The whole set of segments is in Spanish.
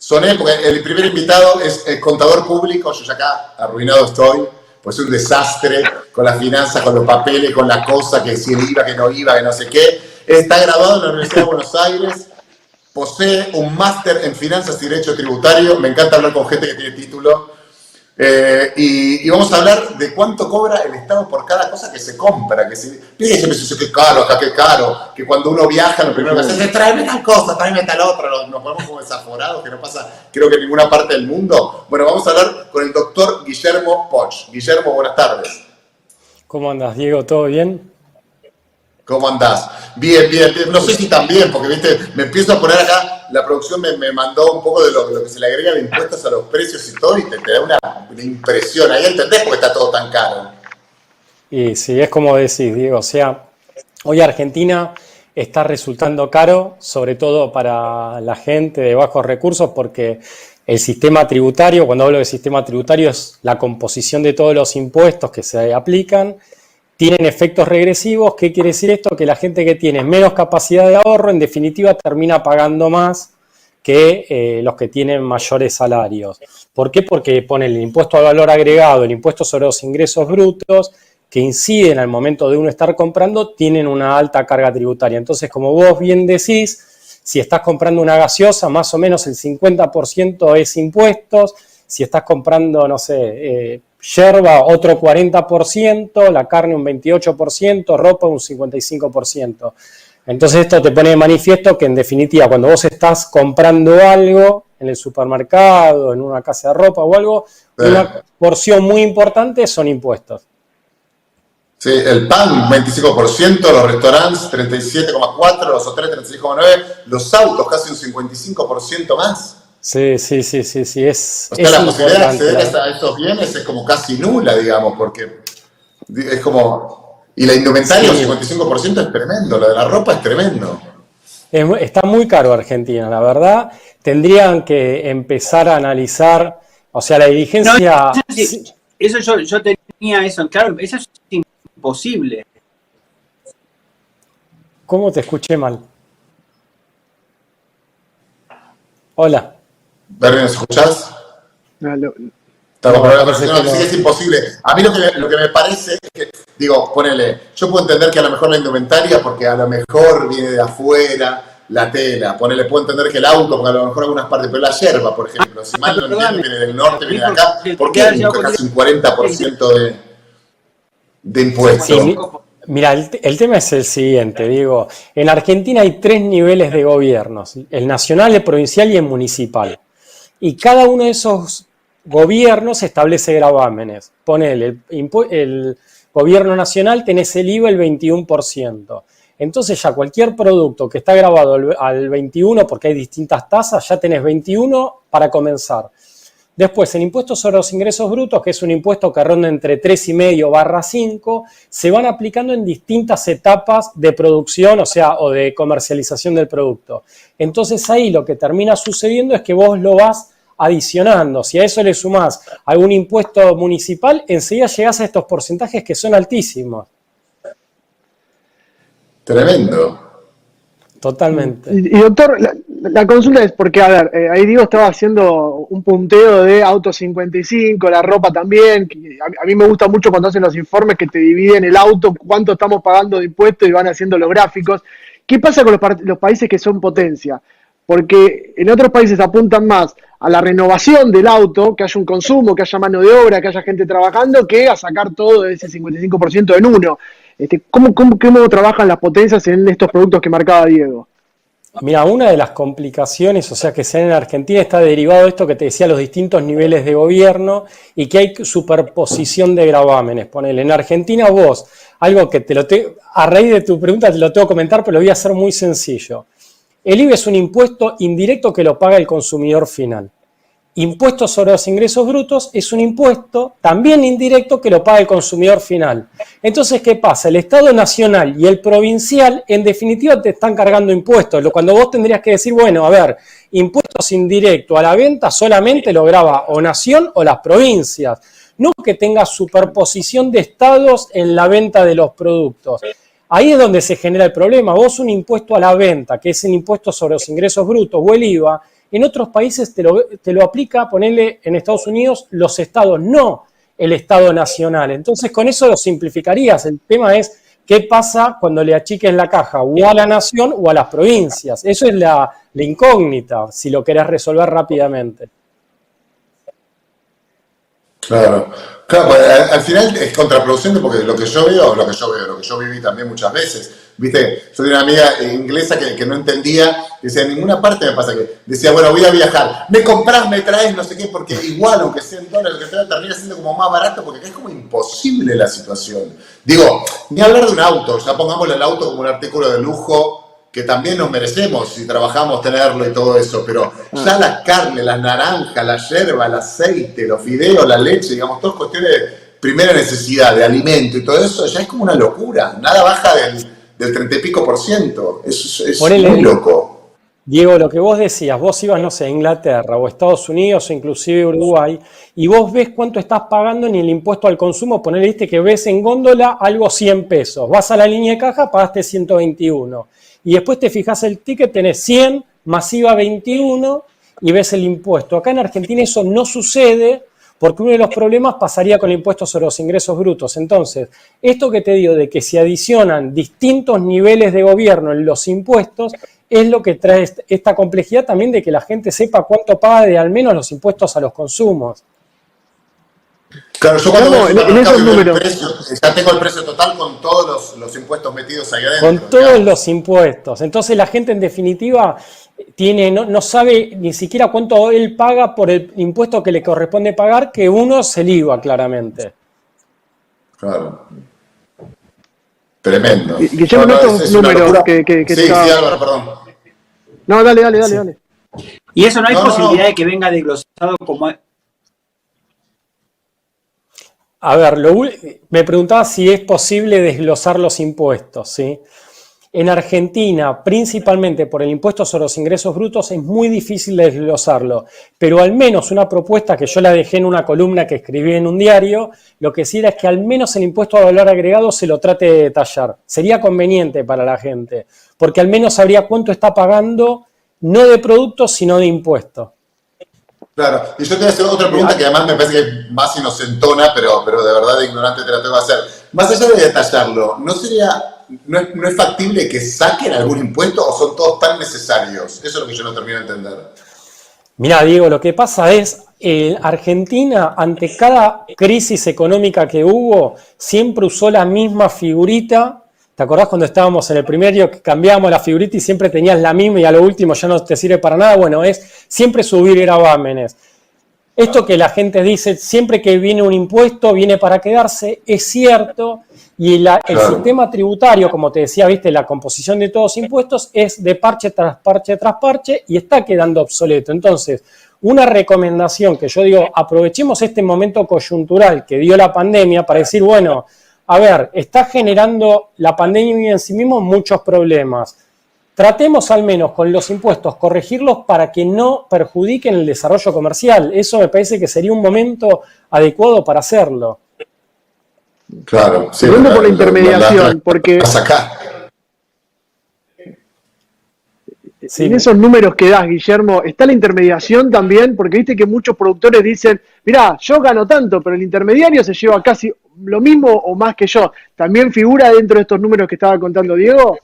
Soné porque el primer invitado es el contador público, yo ya acá arruinado estoy, pues es un desastre con las finanzas, con los papeles, con la cosa, que si iba, que no iba, que no sé qué. Está graduado en la Universidad de Buenos Aires, posee un máster en finanzas y derecho tributario, me encanta hablar con gente que tiene título, y vamos a hablar de cuánto cobra el Estado por cada cosa que se compra. Que se dice, qué caro, acá qué caro, que cuando uno viaja lo primero que hace es tráeme tal cosa, tráeme tal otra, nos ponemos como desaforados, que no pasa creo que en ninguna parte del mundo. Bueno, vamos a hablar con el doctor Guillermo Poch. Guillermo, buenas tardes. ¿Cómo andas, Diego? ¿Todo bien? ¿Cómo andás? Bien, bien, bien. No sé si tan bien, porque viste, me empiezo a poner acá, la producción me mandó un poco de lo que se le agrega de impuestos a los precios y todo, y te da una impresión. Ahí entendés por qué está todo tan caro. Y sí, es como decís, Diego, o sea, hoy Argentina está resultando caro, sobre todo para la gente de bajos recursos, porque el sistema tributario, cuando hablo de sistema tributario, es la composición de todos los impuestos que se aplican, tienen efectos regresivos. ¿Qué quiere decir esto? Que la gente que tiene menos capacidad de ahorro, en definitiva, termina pagando más que los que tienen mayores salarios. ¿Por qué? Porque pone el impuesto al valor agregado, el impuesto sobre los ingresos brutos, que inciden al momento de uno estar comprando, tienen una alta carga tributaria. Entonces, como vos bien decís, si estás comprando una gaseosa, más o menos el 50% es impuestos. Si estás comprando, no sé, yerba, otro 40%, la carne un 28%, ropa un 55%. Entonces esto te pone de manifiesto que en definitiva cuando vos estás comprando algo en el supermercado, en una casa de ropa o algo, una porción muy importante son impuestos. Sí, el pan 25%, los restaurantes 37,4%, los hoteles 36,9%, los autos casi un 55% más. Sí. Es o sea, la posibilidad de acceder a estos bienes es como casi nula, digamos, porque es como... Y la indumentaria, sí. Un 55% es tremendo, lo de la ropa es tremendo. Está muy caro Argentina, la verdad. Tendrían que empezar a analizar, o sea, la dirigencia... No, eso yo tenía eso, claro, eso es imposible. ¿Cómo te escuché mal? Hola. ¿Bernie, nos escuchás? No, sí, es imposible. A mí lo que me parece es que, digo, ponele, yo puedo entender que a lo mejor la indumentaria, porque a lo mejor viene de afuera, la tela, ponele, puedo entender que el auto, porque a lo mejor algunas partes, pero la yerba, por ejemplo, si mal no entiendo, viene del norte, viene de acá, ¿por qué casi un 40% de impuestos? Sí, mira, el tema es el siguiente, digo, en Argentina hay 3 niveles de gobiernos, el nacional, el provincial y el municipal. Y cada uno de esos gobiernos establece gravámenes. Ponele, el gobierno nacional tenés el IVA el 21%. Entonces ya cualquier producto que está grabado al 21%, porque hay distintas tasas, ya tenés 21% para comenzar. Después, el impuesto sobre los ingresos brutos, que es un impuesto que ronda entre 3,5/5, se van aplicando en distintas etapas de producción, o de comercialización del producto. Entonces ahí lo que termina sucediendo es que vos lo vas adicionando. Si a eso le sumás algún impuesto municipal, enseguida llegás a estos porcentajes que son altísimos. Tremendo. Totalmente. Y doctor, la consulta es porque, a ver, ahí Diego estaba haciendo un punteo de auto 55, la ropa también. A mí me gusta mucho cuando hacen los informes que te dividen el auto, cuánto estamos pagando de impuestos y van haciendo los gráficos. ¿Qué pasa con los países que son potencia? Porque en otros países apuntan más a la renovación del auto, que haya un consumo, que haya mano de obra, que haya gente trabajando, que a sacar todo de ese 55% en uno. ¿Cómo trabajan las potencias en estos productos que marcaba Diego? Mira, una de las complicaciones, que se dan en Argentina está derivado de esto que te decía, los distintos niveles de gobierno y que hay superposición de gravámenes. Ponele, en Argentina vos, algo que a raíz de tu pregunta te lo tengo que comentar, pero lo voy a hacer muy sencillo. El IVA es un impuesto indirecto que lo paga el consumidor final. Impuesto sobre los ingresos brutos es un impuesto también indirecto que lo paga el consumidor final. Entonces, ¿qué pasa? El Estado nacional y el provincial, en definitiva, te están cargando impuestos. Cuando vos tendrías que decir, bueno, a ver, impuestos indirectos a la venta solamente lo grava o Nación o las provincias. No que tenga superposición de estados en la venta de los productos. Ahí es donde se genera el problema. Vos un impuesto a la venta, que es el impuesto sobre los ingresos brutos o el IVA, En otros países te lo aplica, ponerle en Estados Unidos, los estados, no el Estado Nacional. Entonces, con eso lo simplificarías. El tema es qué pasa cuando le achiques la caja o a la nación o a las provincias. Eso es la incógnita, si lo querés resolver rápidamente. Claro, claro, pues, al final es contraproducente porque lo que yo veo, lo que yo viví también muchas veces, viste, yo tenía una amiga inglesa que no entendía, decía, en ninguna parte me pasa que, decía, bueno, voy a viajar, me compras, me traes, no sé qué, porque igual, aunque sea en dólares, lo que sea, termina siendo como más barato, porque acá es como imposible la situación. Digo, ni hablar de un auto, ya pongámosle el auto como un artículo de lujo, que también nos merecemos si trabajamos tenerlo y todo eso, pero ya la carne, las naranjas, la yerba, el aceite, los fideos, la leche, digamos, todas cuestiones de primera necesidad, de alimento y todo eso, ya es como una locura, nada baja del 30 y pico %, es muy loco. Diego, lo que vos decías, vos ibas, no sé, a Inglaterra o Estados Unidos o inclusive Uruguay, y vos ves cuánto estás pagando en el impuesto al consumo, ponele, viste que ves en góndola algo 100 pesos, vas a la línea de caja, pagaste 121, y después te fijas el ticket, tenés 100, más IVA 21, y ves el impuesto. Acá en Argentina eso no sucede, porque uno de los problemas pasaría con el impuesto sobre los ingresos brutos. Entonces, esto que te digo de que se adicionan distintos niveles de gobierno en los impuestos, es lo que trae esta complejidad también de que la gente sepa cuánto paga de al menos los impuestos a los consumos. Claro, yo cuando en esos números, ya tengo el precio total con todos los impuestos metidos ahí adentro. Con todos los impuestos. Entonces la gente en definitiva no sabe ni siquiera cuánto él paga por el impuesto que le corresponde pagar, que uno es el IVA, claramente. Claro. Tremendo. Guillermo, no, estos números que sí, está... sí, Álvaro, perdón. No, dale. Sí. Y eso no hay posibilidad de que venga desglosado como... A ver, me preguntaba si es posible desglosar los impuestos, ¿sí? En Argentina, principalmente por el impuesto sobre los ingresos brutos, es muy difícil desglosarlo, pero al menos una propuesta que yo la dejé en una columna que escribí en un diario, lo que sí era es que al menos el impuesto a valor agregado se lo trate de detallar. Sería conveniente para la gente, porque al menos sabría cuánto está pagando, no de productos, sino de impuestos. Claro, y yo te voy a hacer otra pregunta que además me parece que es más inocentona, pero de verdad de ignorante te la tengo que hacer. Más allá de detallarlo, ¿no es factible que saquen algún impuesto o son todos tan necesarios? Eso es lo que yo no termino de entender. Mirá, Diego, lo que pasa es, Argentina, ante cada crisis económica que hubo, siempre usó la misma figurita. ¿Te acordás cuando estábamos en el primario que cambiábamos la figurita y siempre tenías la misma y a lo último ya no te sirve para nada? Bueno, es siempre subir gravámenes. Esto que la gente dice, siempre que viene un impuesto, viene para quedarse, es cierto. Y el sistema tributario, como te decía, viste, la composición de todos los impuestos es de parche tras parche tras parche y está quedando obsoleto. Entonces, una recomendación que yo digo, aprovechemos este momento coyuntural que dio la pandemia para decir, bueno, a ver, está generando la pandemia en sí mismo muchos problemas. Tratemos al menos con los impuestos corregirlos para que no perjudiquen el desarrollo comercial. Eso me parece que sería un momento adecuado para hacerlo. Claro, sí. Segundo por la intermediación, porque Sí. en esos números que das, Guillermo, está la intermediación también, porque viste que muchos productores dicen, mirá, yo gano tanto, pero el intermediario se lleva casi lo mismo o más que yo. ¿También figura dentro de estos números que estaba contando Diego?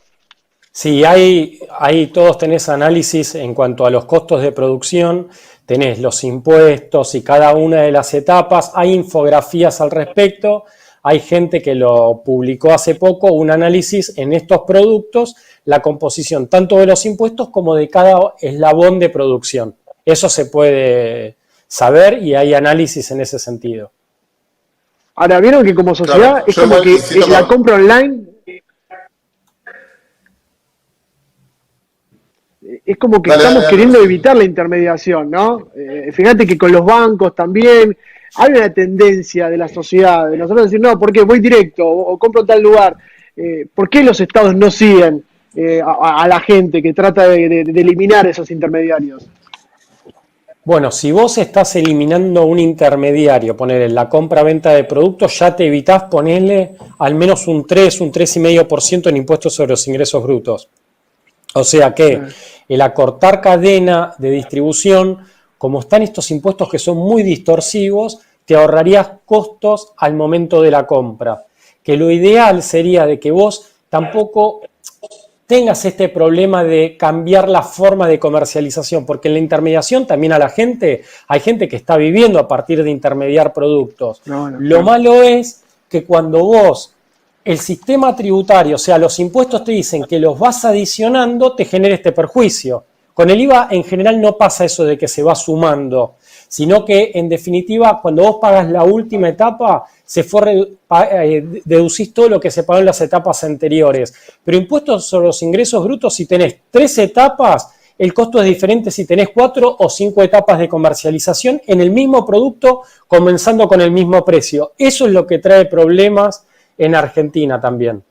Sí, ahí todos tenés análisis en cuanto a los costos de producción, tenés los impuestos y cada una de las etapas, hay infografías al respecto, hay gente que lo publicó hace poco, un análisis en estos productos, la composición tanto de los impuestos como de cada eslabón de producción. Eso se puede saber y hay análisis en ese sentido. Ahora, vieron que como sociedad es como que la compra online es como que estamos queriendo evitar la intermediación, ¿no? Fíjate que con los bancos también hay una tendencia de la sociedad, de nosotros decir, no, ¿por qué? Voy directo o compro en tal lugar. ¿Por qué los estados no siguen a la gente que trata de eliminar esos intermediarios? Bueno, si vos estás eliminando un intermediario, ponerle la compra-venta de productos, ya te evitás ponerle al menos un 3,5% en impuestos sobre los ingresos brutos. O sea que el acortar cadena de distribución, como están estos impuestos que son muy distorsivos, te ahorrarías costos al momento de la compra. Que lo ideal sería de que vos tampoco tengas este problema de cambiar la forma de comercialización, porque en la intermediación también hay gente que está viviendo a partir de intermediar productos. Lo malo es que cuando vos, el sistema tributario, o sea, los impuestos te dicen que los vas adicionando, te genera este perjuicio. Con el IVA en general no pasa eso de que se va sumando, sino que en definitiva cuando vos pagas la última etapa, deducís todo lo que se pagó en las etapas anteriores. Pero impuestos sobre los ingresos brutos, si tenés 3 etapas, el costo es diferente si tenés 4 o 5 etapas de comercialización en el mismo producto, comenzando con el mismo precio. Eso es lo que trae problemas en Argentina también.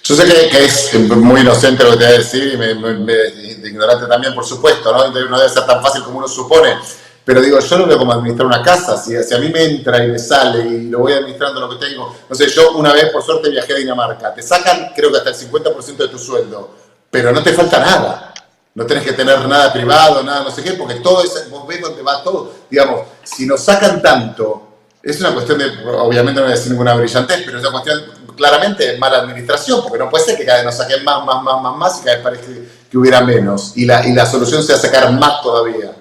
Yo sé que es muy inocente lo que te voy a decir y de ignorante también, por supuesto, ¿no? No debe ser tan fácil como uno supone, pero digo, yo no veo como administrar una casa, si a mí me entra y me sale y lo voy administrando lo que tengo. No sé, yo una vez por suerte viajé a Dinamarca, te sacan creo que hasta el 50% de tu sueldo, pero no te falta nada. No tenés que tener nada privado, nada no sé qué, porque todo eso, vos ves dónde va todo. Digamos, si nos sacan tanto, es una cuestión de, obviamente no voy a decir ninguna brillantez, pero es una cuestión claramente de mala administración, porque no puede ser que cada vez nos saquen más y cada vez parece que hubiera menos. Y la solución sea sacar más todavía.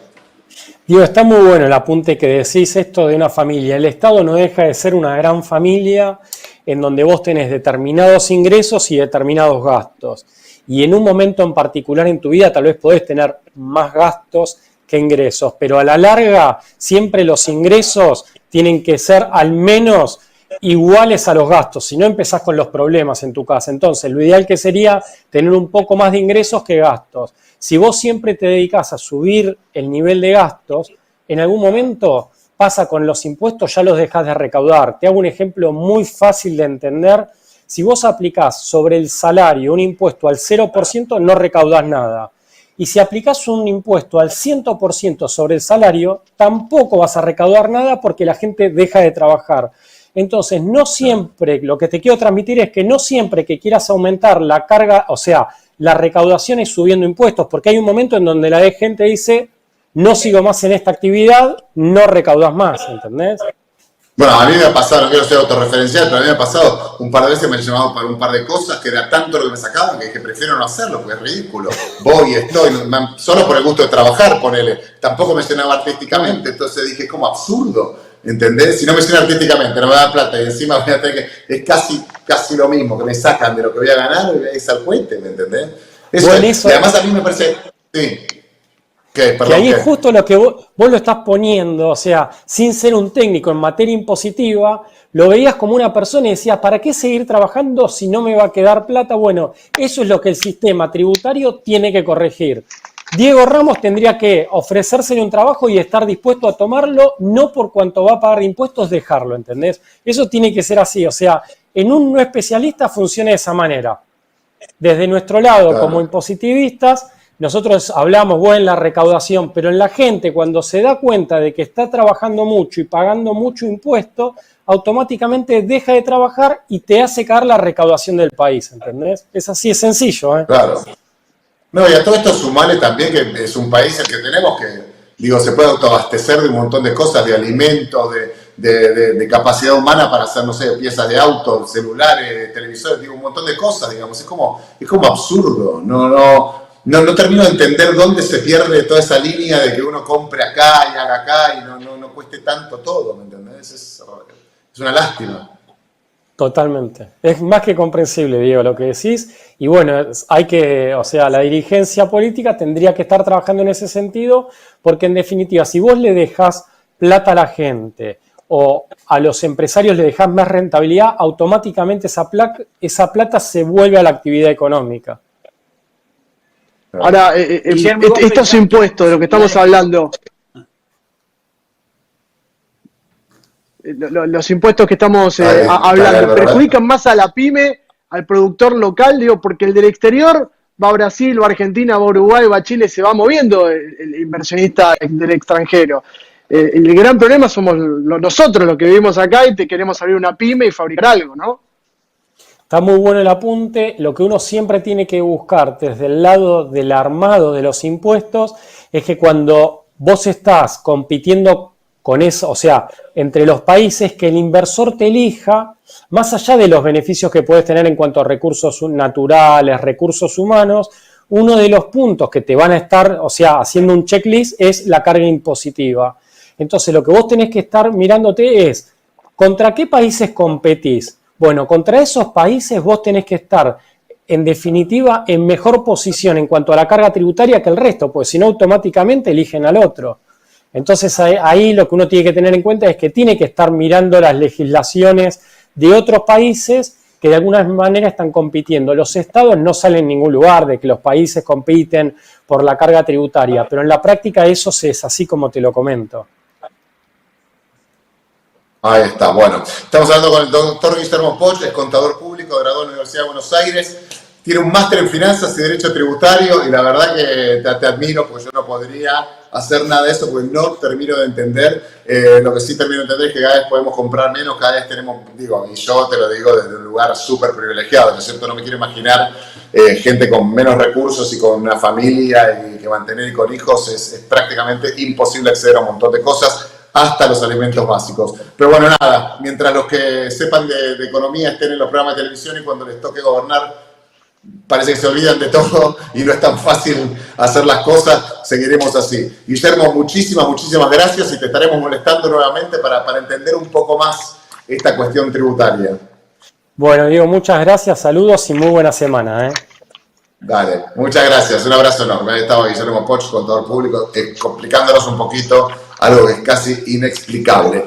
Digo, está muy bueno el apunte que decís esto de una familia. El Estado no deja de ser una gran familia en donde vos tenés determinados ingresos y determinados gastos. Y en un momento en particular en tu vida tal vez podés tener más gastos que ingresos, pero a la larga siempre los ingresos tienen que ser al menos iguales a los gastos, si no empezás con los problemas en tu casa. Entonces, lo ideal que sería tener un poco más de ingresos que gastos. Si vos siempre te dedicás a subir el nivel de gastos, en algún momento pasa con los impuestos, ya los dejás de recaudar. Te hago un ejemplo muy fácil de entender. Si vos aplicás sobre el salario un impuesto al 0%, no recaudás nada. Y si aplicás un impuesto al 100% sobre el salario, tampoco vas a recaudar nada porque la gente deja de trabajar. Entonces, no siempre, lo que te quiero transmitir es que no siempre que quieras aumentar la carga, o sea, la recaudación es subiendo impuestos, porque hay un momento en donde la gente dice, no sigo más en esta actividad, no recaudas más, ¿entendés? Bueno, a mí me ha pasado, no quiero ser autorreferencial, pero a mí me ha pasado un par de veces, me han llamado para un par de cosas que era tanto lo que me sacaban que dije, prefiero no hacerlo, porque es ridículo. Voy, estoy, solo por el gusto de trabajar, ponele. Tampoco me llenaba artísticamente, entonces dije, como absurdo, ¿entendés? Si no me llena artísticamente, no me da plata y encima voy a tener que, es casi lo mismo, que me sacan de lo que voy a ganar, es al cohete, ¿me entendés? Eso, bueno, eso, y además a mí me parece, sí. Perdón, que ahí es justo lo que vos lo estás poniendo, o sea, sin ser un técnico en materia impositiva, lo veías como una persona y decías, ¿para qué seguir trabajando si no me va a quedar plata? Bueno, eso es lo que el sistema tributario tiene que corregir. Diego Ramos tendría que ofrecérsele un trabajo y estar dispuesto a tomarlo, no por cuanto va a pagar de impuestos, dejarlo, ¿entendés? Eso tiene que ser así, o sea, en un no especialista funciona de esa manera. Desde nuestro lado, claro, como impositivistas, nosotros hablamos, bueno, en la recaudación, pero en la gente cuando se da cuenta de que está trabajando mucho y pagando mucho impuesto, automáticamente deja de trabajar y te hace caer la recaudación del país, ¿entendés? Es así, es sencillo, ¿eh? Claro. No, y a todo esto sumarle también que es un país el que tenemos que, digo, se puede autoabastecer de un montón de cosas, de alimentos, de capacidad humana para hacer, no sé, piezas de autos, celulares, televisores, digo, un montón de cosas, digamos, es como absurdo, no termino de entender dónde se pierde toda esa línea de que uno compre acá y haga acá y no cueste tanto todo, ¿me entendés? Es una lástima. Totalmente. Es más que comprensible, Diego, lo que decís. Y bueno, o sea, la dirigencia política tendría que estar trabajando en ese sentido, porque en definitiva, si vos le dejás plata a la gente o a los empresarios le dejás más rentabilidad, automáticamente esa plata se vuelve a la actividad económica. Ahora, estos impuestos de lo que estamos hablando, los impuestos que estamos hablando, ¿perjudican más a la pyme, al productor local? Digo, porque el del exterior va a Brasil, va a Argentina, va a Uruguay, va a Chile, se va moviendo el inversionista del extranjero. El gran problema somos nosotros los que vivimos acá y te queremos abrir una pyme y fabricar algo, ¿no? Está muy bueno el apunte. Lo que uno siempre tiene que buscar desde el lado del armado de los impuestos es que cuando vos estás compitiendo con eso, o sea, entre los países, que el inversor te elija, más allá de los beneficios que puedes tener en cuanto a recursos naturales, recursos humanos, uno de los puntos que te van a estar, o sea, haciendo un checklist es la carga impositiva. Entonces, lo que vos tenés que estar mirándote es, ¿contra qué países competís? Bueno, contra esos países vos tenés que estar, en definitiva, en mejor posición en cuanto a la carga tributaria que el resto, pues si no, automáticamente eligen al otro. Entonces, ahí lo que uno tiene que tener en cuenta es que tiene que estar mirando las legislaciones de otros países que de alguna manera están compitiendo. Los estados no salen en ningún lugar de que los países compiten por la carga tributaria, pero en la práctica eso es así como te lo comento. Ahí está, bueno. Estamos hablando con el doctor Guillermo Poch, es contador público, graduado en la Universidad de Buenos Aires, tiene un máster en finanzas y derecho tributario y la verdad que te admiro porque yo no podría hacer nada de eso porque no termino de entender. Lo que sí termino de entender es que cada vez podemos comprar menos, cada vez tenemos, digo, y yo te lo digo desde un lugar súper privilegiado, ¿no es cierto? No me quiero imaginar gente con menos recursos y con una familia y que mantener y con hijos es prácticamente imposible acceder a un montón de cosas, hasta los alimentos básicos. Pero bueno, nada, mientras los que sepan de economía estén en los programas de televisión y cuando les toque gobernar, parece que se olvidan de todo y no es tan fácil hacer las cosas, seguiremos así. Guillermo, muchísimas gracias y te estaremos molestando nuevamente para entender un poco más esta cuestión tributaria. Bueno, Diego, muchas gracias, saludos y muy buena semana. Dale, muchas gracias, un abrazo enorme. Estaba Guillermo Poch, contador público, explicándonos un poquito algo que es casi inexplicable.